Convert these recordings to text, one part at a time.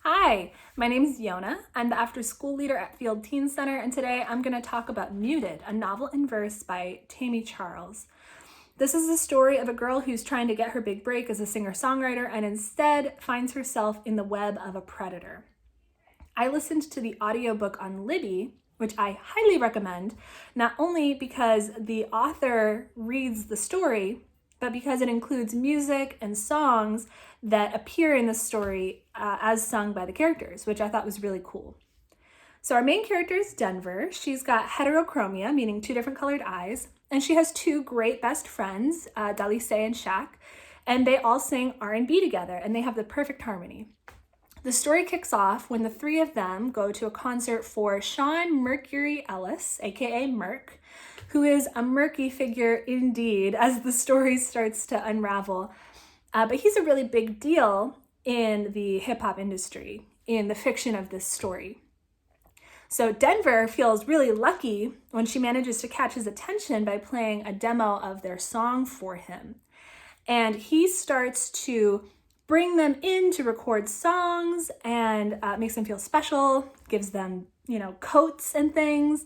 Hi, my name is Yona. I'm the after school leader at Field Teen Center, and today I'm going to talk about Muted, a novel in verse by Tami Charles. This is the story of a girl who's trying to get her big break as a singer-songwriter and instead finds herself in the web of a predator. I listened to the audiobook on Libby, which I highly recommend, not only because the author reads the story, but because it includes music and songs that appear in the story as sung by the characters, which I thought was really cool. So our main character is Denver. She's got heterochromia, meaning two different colored eyes, and she has two great best friends, Dalise and Shaq, and they all sing R&B together, and they have the perfect harmony. The story kicks off when the three of them go to a concert for Sean Mercury Ellis, aka Merc, who is a murky figure indeed as the story starts to unravel. But he's a really big deal in the hip-hop industry, in the fiction of this story. So Denver feels really lucky when she manages to catch his attention by playing a demo of their song for him. And he starts to bring them in to record songs and makes them feel special, gives them, coats and things,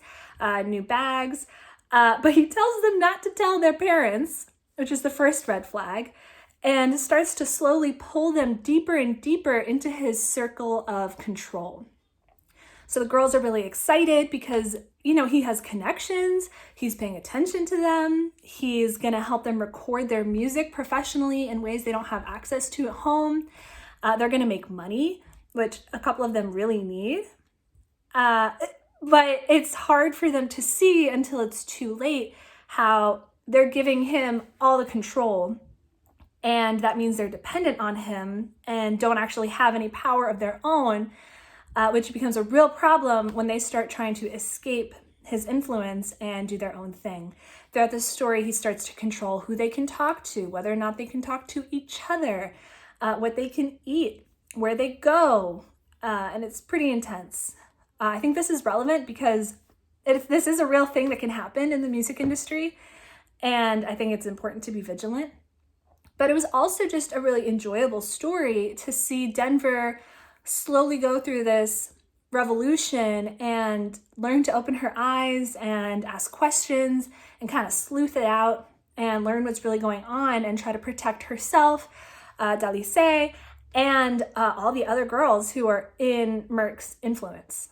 new bags. But he tells them not to tell their parents, which is the first red flag, and starts to slowly pull them deeper and deeper into his circle of control. So the girls are really excited because, he has connections, he's paying attention to them, he's gonna help them record their music professionally in ways they don't have access to at home. They're gonna make money, which a couple of them really need. But it's hard for them to see until it's too late how they're giving him all the control, and that means they're dependent on him and don't actually have any power of their own, which becomes a real problem when they start trying to escape his influence and do their own thing. Throughout the story, he starts to control who they can talk to, whether or not they can talk to each other, what they can eat, where they go, and it's pretty intense. I think this is relevant because this is a real thing that can happen in the music industry, and I think it's important to be vigilant. But it was also just a really enjoyable story to see Denver slowly go through this revolution and learn to open her eyes and ask questions and kind of sleuth it out and learn what's really going on and try to protect herself, Dalise, and all the other girls who are in Merc's influence.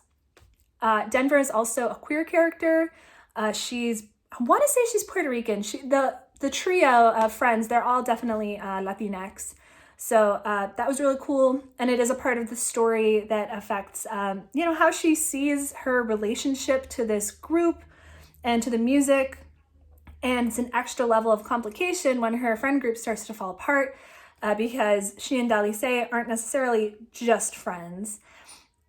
Denver is also a queer character. I want to say she's Puerto Rican. The trio of friends, they're all definitely Latinx. So that was really cool. And it is a part of the story that affects, how she sees her relationship to this group and to the music. And it's an extra level of complication when her friend group starts to fall apart because she and Dalise aren't necessarily just friends.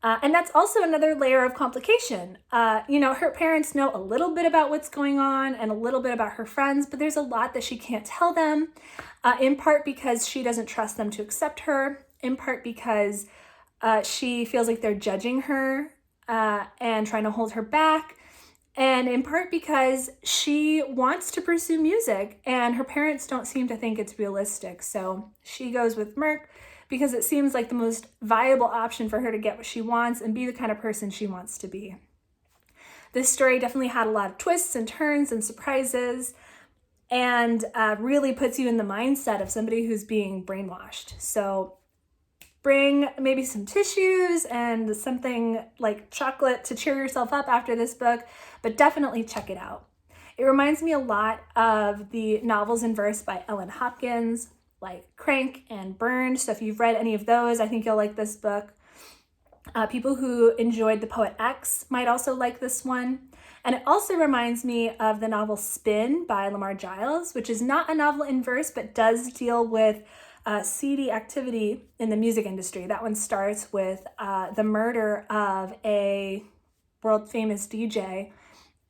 And that's also another layer of complication. Her parents know a little bit about what's going on and a little bit about her friends, but there's a lot that she can't tell them, in part because she doesn't trust them to accept her, in part because she feels like they're judging her and trying to hold her back, and in part because she wants to pursue music and her parents don't seem to think it's realistic. So she goes with Merc because it seems like the most viable option for her to get what she wants and be the kind of person she wants to be. This story definitely had a lot of twists and turns and surprises, and really puts you in the mindset of somebody who's being brainwashed. So bring maybe some tissues and something like chocolate to cheer yourself up after this book, but definitely check it out. It reminds me a lot of the novels in verse by Ellen Hopkins, like Crank and Burned. So if you've read any of those, I think you'll like this book. People who enjoyed The Poet X might also like this one. And it also reminds me of the novel Spin by Lamar Giles, which is not a novel in verse, but does deal with seedy activity in the music industry. That one starts with the murder of a world famous DJ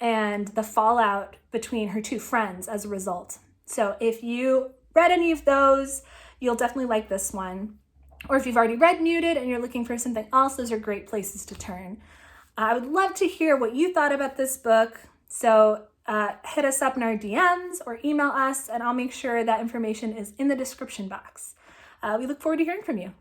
and the fallout between her two friends as a result. So if you read any of those, you'll definitely like this one. Or if you've already read Muted and you're looking for something else, those are great places to turn. I would love to hear what you thought about this book. So hit us up in our DMs or email us, and I'll make sure that information is in the description box. We look forward to hearing from you.